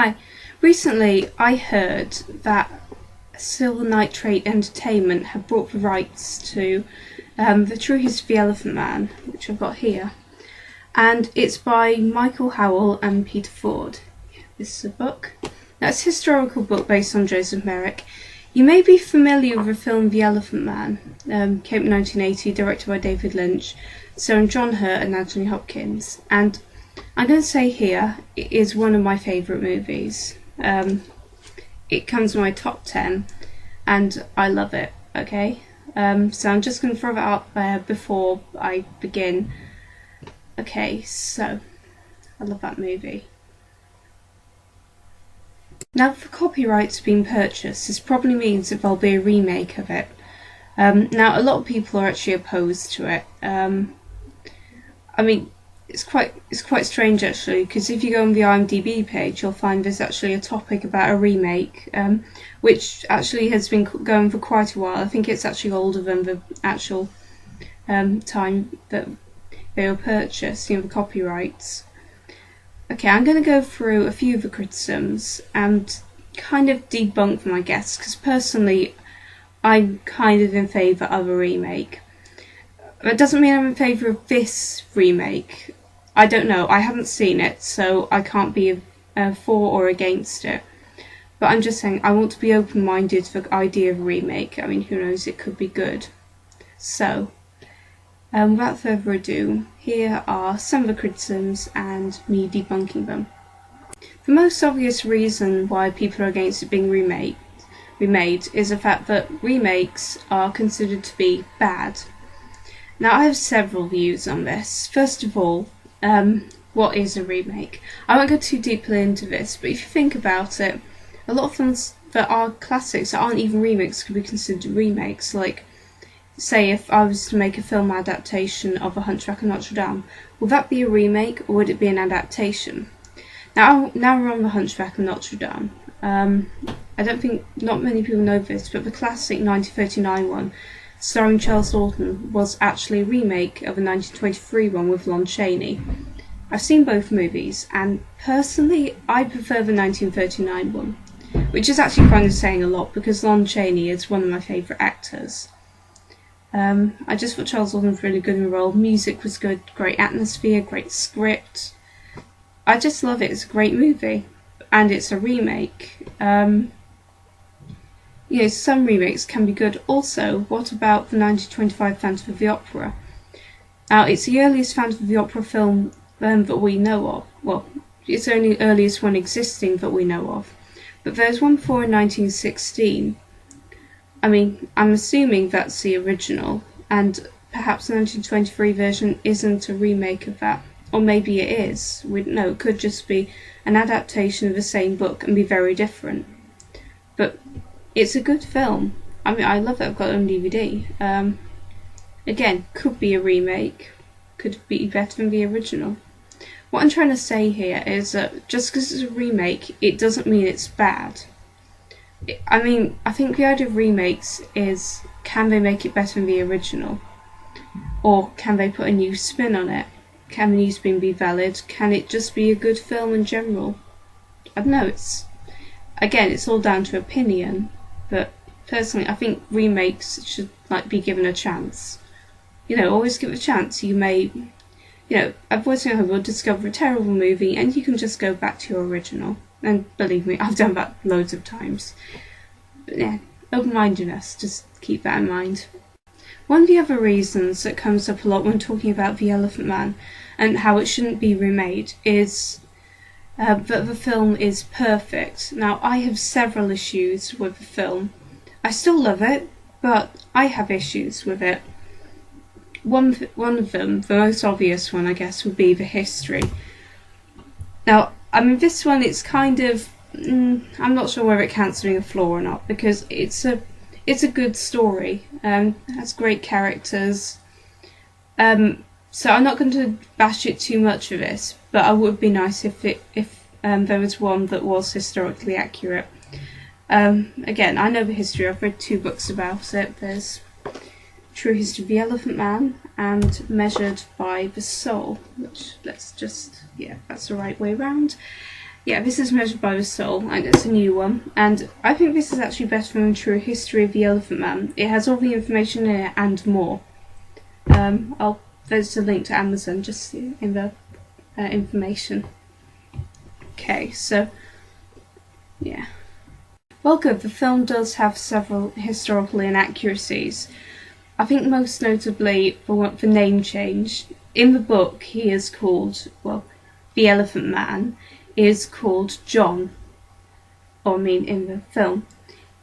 Hi. Recently, I heard that Silver Nitrate Entertainment have brought the rights to The True History of the Elephant Man, which I've got here. And it's by Michael Howell and Peter Ford. This is a book. Now, it's a historical book based on Joseph Merrick. You may be familiar with the film The Elephant Man, came in 1980, directed by David Lynch, starring John Hurt and Anthony Hopkins. And I'm going to say here, it is one of my favourite movies. It comes in my top 10, and I love it, okay? So I'm just going to throw that out there before I begin. Okay, so, I love that movie. Now, for copyrights being purchased, this probably means that there'll be a remake of it. Now, a lot of people are actually opposed to it. I mean, it's quite strange actually, because if you go on the IMDb page, you'll find there's actually a topic about a remake, which actually has been going for quite a while. I think it's actually older than the actual time that they were purchased, the copyrights. Okay, I'm going to go through a few of the criticisms and kind of debunk them, I guess, because personally, I'm kind of in favour of a remake. That doesn't mean I'm in favour of this remake. I don't know, I haven't seen it, so I can't be for or against it. But I'm just saying, I want to be open-minded for the idea of a remake. I mean, who knows, it could be good. So, without further ado, here are some of the criticisms and me debunking them. The most obvious reason why people are against it being remade is the fact that remakes are considered to be bad. Now, I have several views on this. First of all, what is a remake? I won't go too deeply into this, but if you think about it, a lot of films that are classics that aren't even remakes could be considered remakes. Like, say if I was to make a film adaptation of A Hunchback of Notre Dame, would that be a remake or would it be an adaptation? Now we're on The Hunchback of Notre Dame. I don't think, not many people know this, but the classic 1939 one, starring Charles Lawton, was actually a remake of a 1923 one with Lon Chaney. I've seen both movies, and personally, I prefer the 1939 one, which is actually kind of saying a lot because Lon Chaney is one of my favourite actors. I just thought Charles Lawton was really good in the role. Music was good, great atmosphere, great script. I just love it. It's a great movie, and it's a remake. Some remakes can be good. Also, what about the 1925 Phantom of the Opera? Now, it's the earliest Phantom of the Opera film that we know of. Well, it's the only earliest one existing that we know of. But there's one before in 1916. I mean, I'm assuming that's the original, and perhaps the 1923 version isn't a remake of that. Or maybe it is. We don't know. It could just be an adaptation of the same book and be very different. But it's a good film. I mean, I love it. I've got it on DVD. Again, could be a remake. Could be better than the original. What I'm trying to say here is that just because it's a remake, it doesn't mean it's bad. I mean, I think the idea of remakes is, can they make it better than the original? Or can they put a new spin on it? Can the new spin be valid? Can it just be a good film in general? I don't know, it's all down to opinion, but personally I think remakes should be given a chance. Always give it a chance. You may, I've always known people discover a terrible movie and you can just go back to your original. And believe me, I've done that loads of times. But yeah, open-mindedness, just keep that in mind. One of the other reasons that comes up a lot when talking about The Elephant Man and how it shouldn't be remade is that the film is perfect. Now, I have several issues with the film. I still love it, but I have issues with it. One of them, the most obvious one, I guess, would be the history. Now, I mean, this one, it's kind of, I'm not sure whether it counts being a flaw or not, because it's a good story. It has great characters. So I'm not going to bash it too much of this, but it would be nice if there was one that was historically accurate. Again, I know the history. I've read 2 books about it. There's True History of the Elephant Man and Measured by the Soul, which that's the right way round. Yeah, this is Measured by the Soul, and it's a new one. And I think this is actually better than True History of the Elephant Man. It has all the information in it and more. There's a link to Amazon just in the information. Okay, so yeah. Well, good. The film does have several historical inaccuracies. I think most notably the name change. In the book, he is called, well, the Elephant Man is called John. Or, I mean, in the film.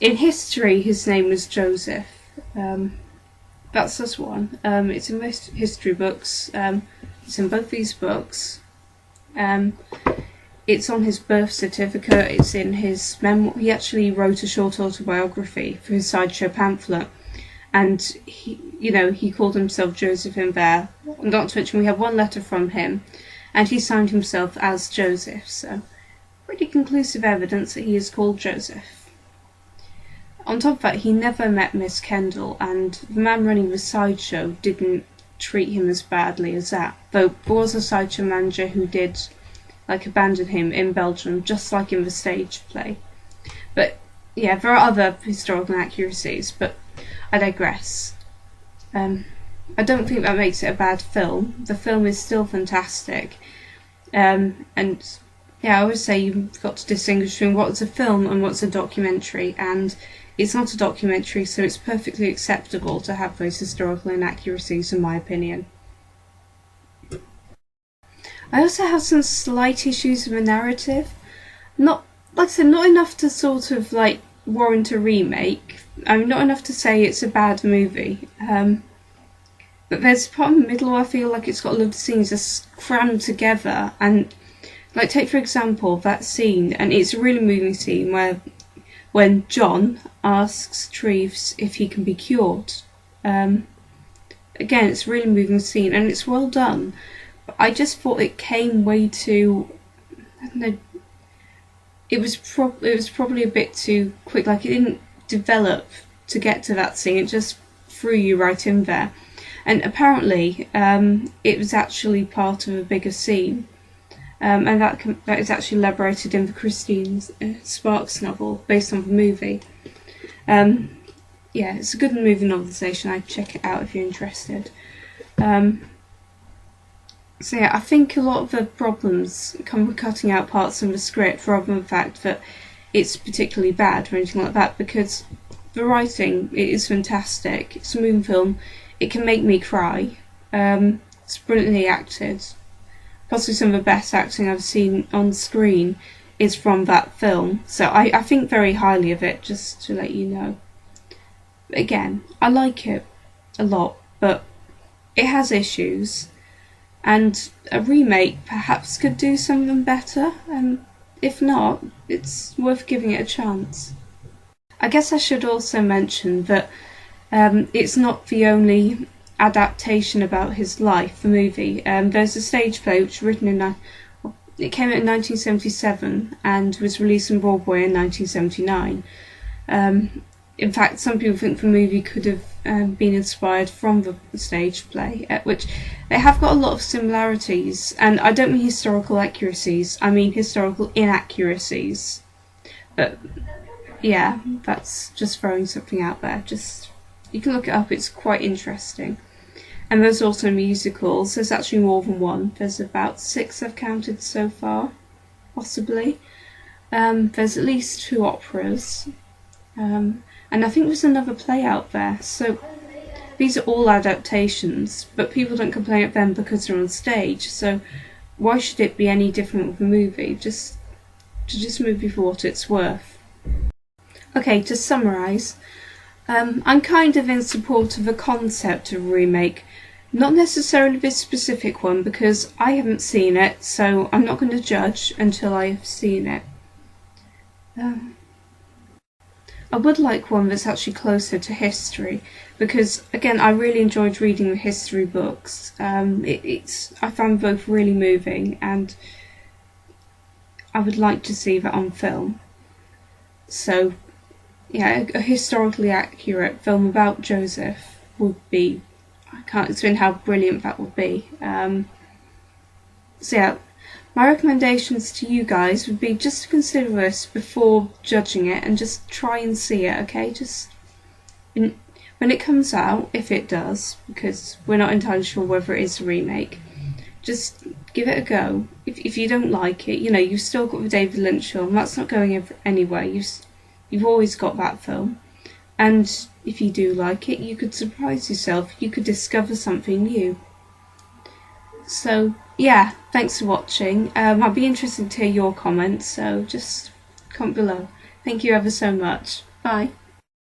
In history, his name was Joseph. That's just one. It's in most history books. It's in both these books. It's on his birth certificate. It's in his memoir. He actually wrote a short autobiography for his sideshow pamphlet, and he called himself Joseph in there. Not to mention, we have one letter from him, and he signed himself as Joseph. So, pretty conclusive evidence that he is called Joseph. On top of that, he never met Miss Kendall, and the man running the sideshow didn't treat him as badly as that. Though there was a sideshow manager who did abandon him in Belgium, just like in the stage play. But yeah, there are other historical inaccuracies, but I digress. I don't think that makes it a bad film. The film is still fantastic. And yeah, I always say you've got to distinguish between what's a film and what's a documentary, and it's not a documentary, so it's perfectly acceptable to have those historical inaccuracies, in my opinion. I also have some slight issues with the narrative. Not, like I said, not enough to sort of warrant a remake. I mean, not enough to say it's a bad movie. But there's a part in the middle where I feel like it's got a lot of scenes just crammed together. And, take for example that scene, and it's a really moving scene when John asks Treves if he can be cured. Again, it's a really moving scene, and it's well done. I just thought it came way too. I don't know. It was probably a bit too quick. It didn't develop to get to that scene. It just threw you right in there. And apparently, it was actually part of a bigger scene, and that is actually elaborated in the Christine Sparks novel based on the movie. Yeah, it's a good movie novelisation. I'd check it out if you're interested. So yeah, I think a lot of the problems come with cutting out parts of the script rather than the fact that it's particularly bad or anything like that, because the writing, it is fantastic. It's a moving film. It can make me cry. It's brilliantly acted. Possibly some of the best acting I've seen on screen is from that film. So I think very highly of it, just to let you know. Again, I like it a lot, but it has issues. And a remake perhaps could do some of them better, and if not, it's worth giving it a chance. I guess I should also mention that it's not the only adaptation about his life, the movie. There's a stage play which was written it came out in 1977 and was released on Broadway in 1979. In fact, some people think the movie could have been inspired from the stage play, which they have got a lot of similarities. And I don't mean historical accuracies, I mean historical inaccuracies. But yeah, that's just throwing something out there. You can look it up, it's quite interesting. And there's also musicals. There's actually more than one. There's about 6 I've counted so far, possibly. There's at least 2 operas. And I think there's another play out there. So these are all adaptations, but people don't complain at them because they're on stage. So why should it be any different with a movie? Just movie for what it's worth. Okay, to summarise, I'm kind of in support of the concept of a remake. Not necessarily this specific one, because I haven't seen it, so I'm not going to judge until I have seen it. I would like one that's actually closer to history, because again, I really enjoyed reading the history books. I found both really moving, and I would like to see that on film. So yeah, a historically accurate film about Joseph would be, I can't explain how brilliant that would be. So yeah, my recommendations to you guys would be just to consider us before judging it and just try and see it, okay? Just when it comes out, if it does, because we're not entirely sure whether it is a remake, just give it a go. If you don't like it, you've still got the David Lynch film. That's not going anywhere. You've always got that film. And if you do like it, you could surprise yourself. You could discover something new. So, yeah, thanks for watching. I'd be interested to hear your comments, so just comment below. Thank you ever so much. Bye.